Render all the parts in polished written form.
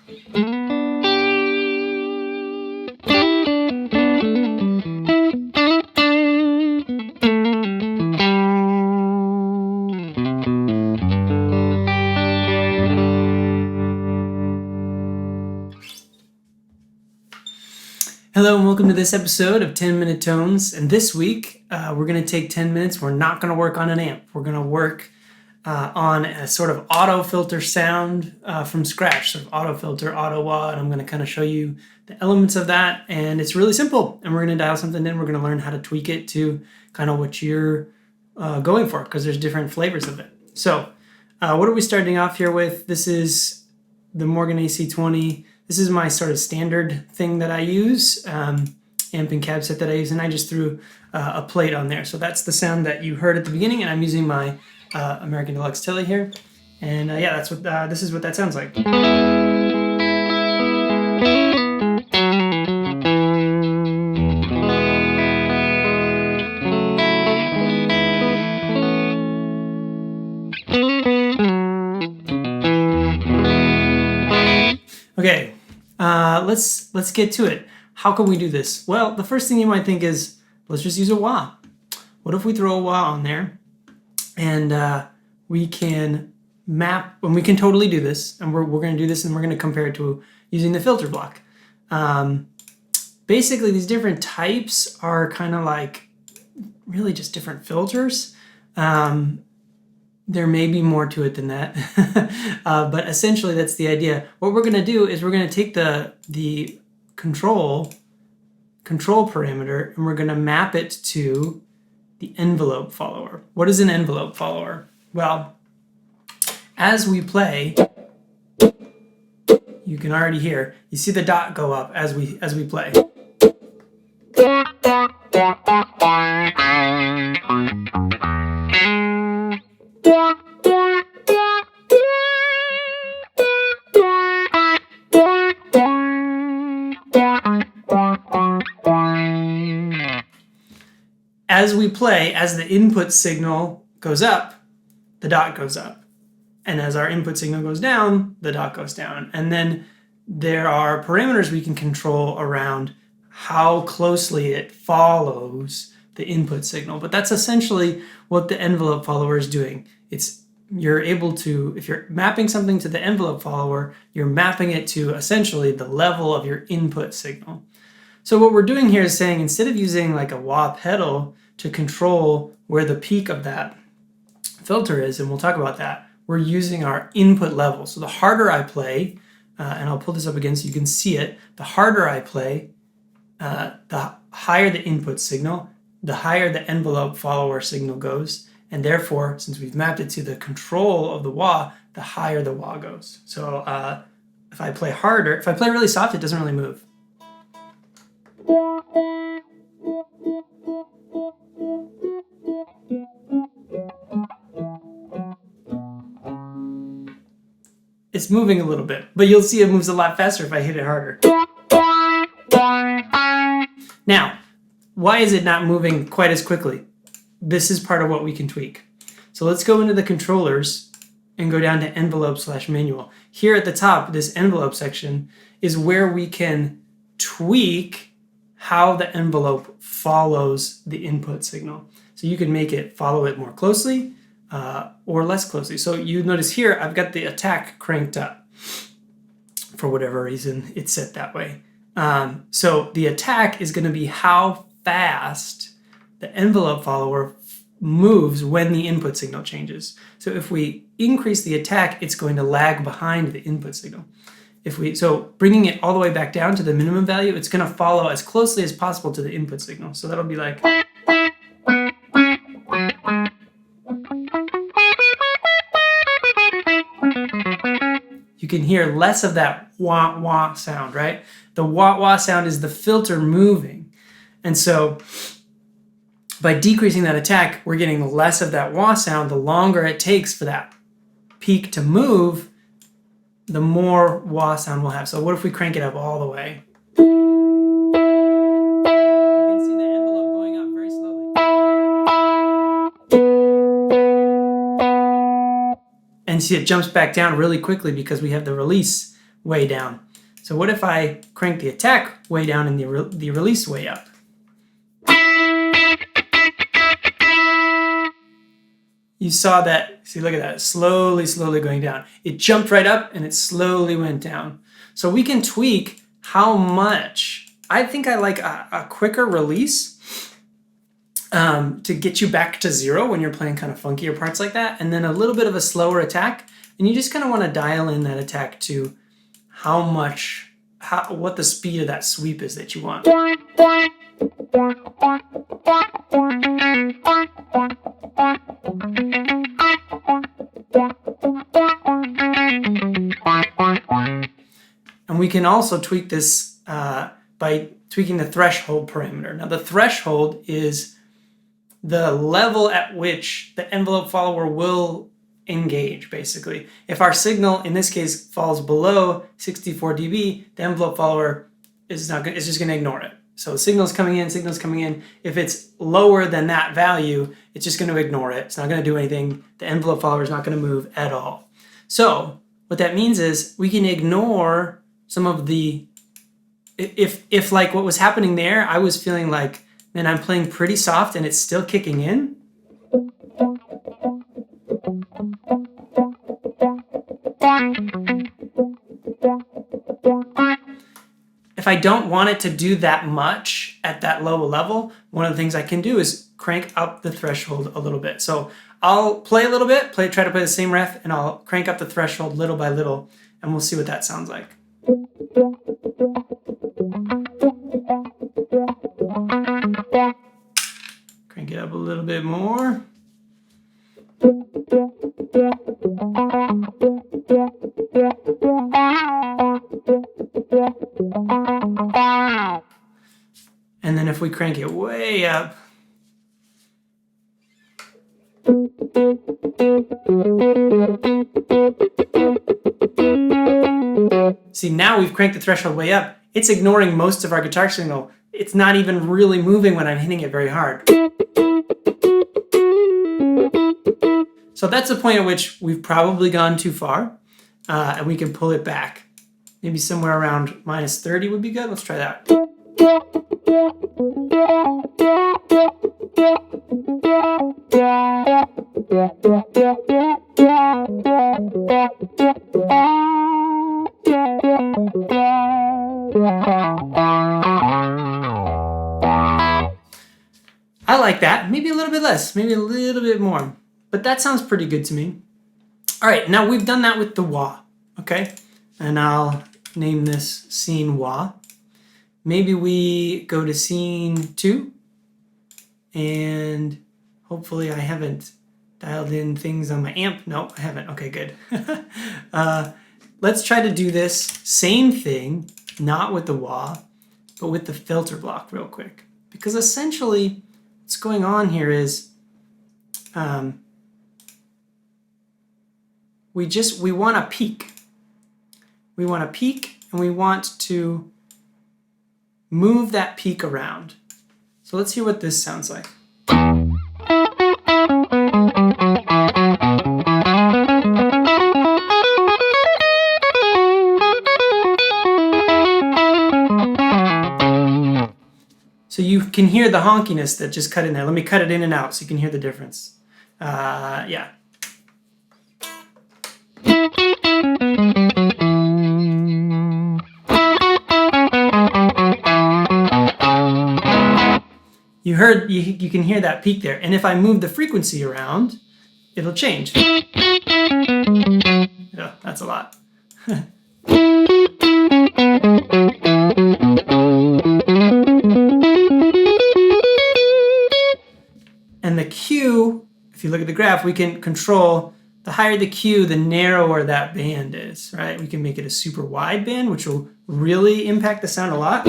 Hello and welcome to this episode of 10 Minute Tones. And this week, we're going to take 10 minutes. We're not going to work on an amp. We're going to work on a sort of AutoFilter sound from scratch. Sort of AutoFilter, auto-wah, and I'm going to kind of show you the elements of that. And it's really simple. And we're going to dial something in. We're going to learn how to tweak it to kind of what you're going for, because there's different flavors of it. So what are we starting off here with? This is the Morgan AC20. This is my sort of standard thing that I use, amp and cab set that I use, and I just threw a plate on there. So that's the sound that you heard at the beginning, and I'm using my American Deluxe Tele here. And yeah, that's what this is what that sounds like. Okay, let's get to it. How can we do this? Well, the first thing you might think is, let's just use a wah. What if we throw a wah on there, and we can map, and we can totally do this, and we're going to do this, and we're going to compare it to using the filter block. Basically, these different types are kind of like really just different filters. There may be more to it than that, but essentially that's the idea. What we're going to do is we're going to take the control parameter and we're going to map it to the envelope follower. What is an envelope follower? Well, as we play, you can already hear, you see the dot go up as we play. As we play, as the input signal goes up, the dot goes up. And as our input signal goes down, the dot goes down. And then there are parameters we can control around how closely it follows the input signal. But that's essentially what the envelope follower is doing. You're able to, if you're mapping something to the envelope follower, you're mapping it to essentially the level of your input signal. So what we're doing here is saying, instead of using like a wah pedal to control where the peak of that filter is, and we'll talk about that, we're using our input level. So the harder I play, and I'll pull this up again so you can see it, the harder I play, the higher the input signal, the higher the envelope follower signal goes, and therefore, since we've mapped it to the control of the wah, the higher the wah goes. So if I play harder, if I play really soft, it doesn't really move. It's moving a little bit, but you'll see it moves a lot faster if I hit it harder. Now, why is it not moving quite as quickly? This is part of what we can tweak. So let's go into the controllers and go down to envelope/manual. Here at the top, this envelope section is where we can tweak how the envelope follows the input signal. So you can make it follow it more closely or less closely. So you notice here, I've got the attack cranked up. For whatever reason, it's set that way. So the attack is going to be how fast the envelope follower moves when the input signal changes. So if we increase the attack, it's going to lag behind the input signal. So bringing it all the way back down to the minimum value, it's going to follow as closely as possible to the input signal. So that'll be like... You can hear less of that wah-wah sound, right? The wah-wah sound is the filter moving. And so by decreasing that attack, we're getting less of that wah sound. The longer it takes for that peak to move, the more wah sound we'll have. So what if we crank it up all the way? You can see the envelope going up very slowly. And see it jumps back down really quickly because we have the release way down. So what if I crank the attack way down and the release way up? You saw that, see, look at that, slowly going down. It jumped right up and it slowly went down. So we can tweak how much. I think I like a quicker release to get you back to 0 when you're playing kind of funkier parts like that, and then a little bit of a slower attack. And you just kind of want to dial in that attack to what the speed of that sweep is that you want. And we can also tweak this by tweaking the threshold parameter. Now the threshold is the level at which the envelope follower will engage, basically. If our signal, in this case, falls below 64 dB, the envelope follower is just going to ignore it. So the signal's coming in. If it's lower than that value, it's just going to ignore it. It's not going to do anything. The envelope follower is not going to move at all. So what that means is we can ignore some of the, if like what was happening there, I was feeling like, man, I'm playing pretty soft and it's still kicking in. If I don't want it to do that much at that low level, one of the things I can do is crank up the threshold a little bit. So I'll play a little bit, try to play the same ref, and I'll crank up the threshold little by little, and we'll see what that sounds like. Crank it up a little bit more. And then if we crank it way up, see, now we've cranked the threshold way up. It's ignoring most of our guitar signal. It's not even really moving when I'm hitting it very hard. So that's the point at which we've probably gone too far, and we can pull it back. Maybe somewhere around -30 would be good. Let's try that. I like that. Maybe a little bit less, maybe a little bit more. But that sounds pretty good to me. All right, now we've done that with the wah, okay? And I'll name this scene wah. Maybe we go to scene 2, and hopefully I haven't dialed in things on my amp. No, I haven't. Okay, good. Let's try to do this same thing, not with the wah, but with the filter block real quick. Because essentially what's going on here is we want a peak. We want a peak, and we want to move that peak around. So let's hear what this sounds like. So you can hear the honkiness that just cut in there. Let me cut it in and out so you can hear the difference. Yeah. You can hear that peak there. And if I move the frequency around, it'll change. Yeah, that's a lot. And the Q, if you look at the graph, we can control, the higher the Q, the narrower that band is, right? We can make it a super wide band, which will really impact the sound a lot.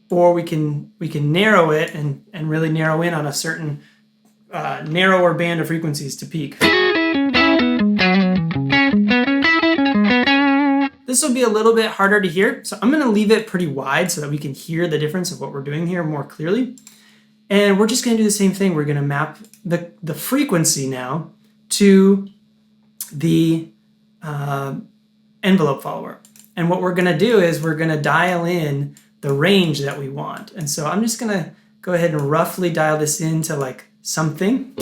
Or we can narrow it and really narrow in on a certain narrower band of frequencies to peak. This will be a little bit harder to hear, so I'm going to leave it pretty wide so that we can hear the difference of what we're doing here more clearly. And we're just going to do the same thing. We're going to map the frequency now to the envelope follower. And what we're going to do is we're going to dial in the range that we want. And so I'm just going to go ahead and roughly dial this into like something.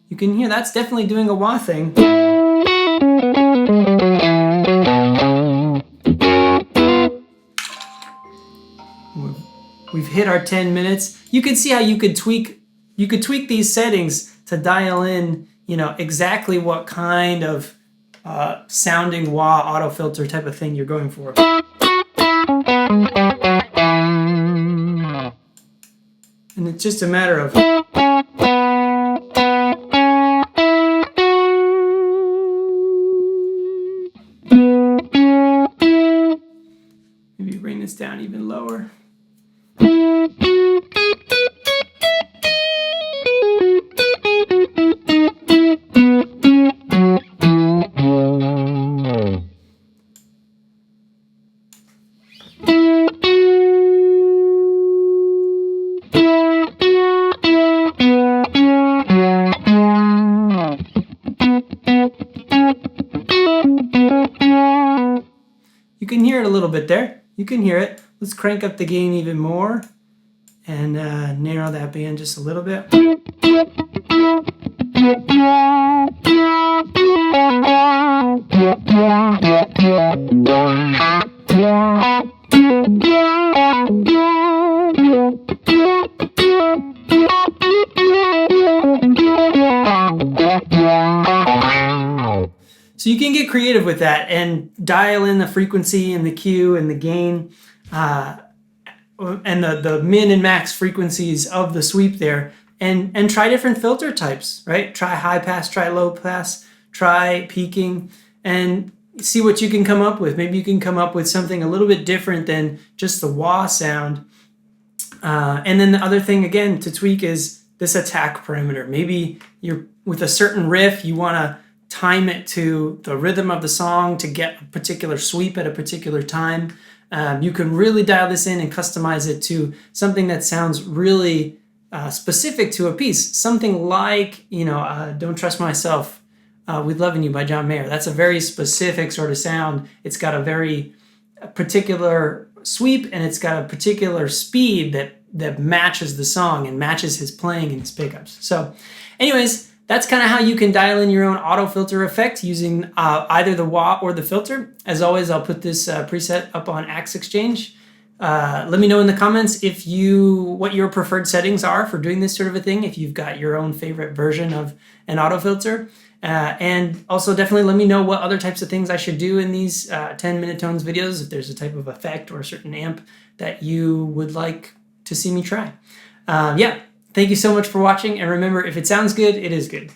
You can hear that's definitely doing a wah thing. We've hit our 10 minutes. You can see how you could tweak these settings to dial in, exactly what kind of sounding wah auto filter type of thing you're going for. And it's just a matter of maybe bring this down even lower. You can hear it a little bit there. You can hear it. Let's crank up the gain even more and narrow that band just a little bit. So you can get creative with that and dial in the frequency and the Q and the gain and the min and max frequencies of the sweep there, and try different filter types, right? Try high pass, try low pass, try peaking, and see what you can come up with. Maybe you can come up with something a little bit different than just the wah sound. And then the other thing, again, to tweak is this attack parameter. Maybe you're with a certain riff, you want to time it to the rhythm of the song to get a particular sweep at a particular time. You can really dial this in and customize it to something that sounds really specific to a piece. Something like, Don't Trust Myself with Loving You by John Mayer. That's a very specific sort of sound. It's got a very particular sweep, and it's got a particular speed that matches the song and matches his playing and his pickups. So anyways, that's kind of how you can dial in your own auto filter effect using either the wah or the filter. As always, I'll put this preset up on Axe Exchange. Let me know in the comments what your preferred settings are for doing this sort of a thing, if you've got your own favorite version of an auto filter. And also definitely let me know what other types of things I should do in these 10-minute tones videos, if there's a type of effect or a certain amp that you would like to see me try. Thank you so much for watching, and remember, if it sounds good, it is good.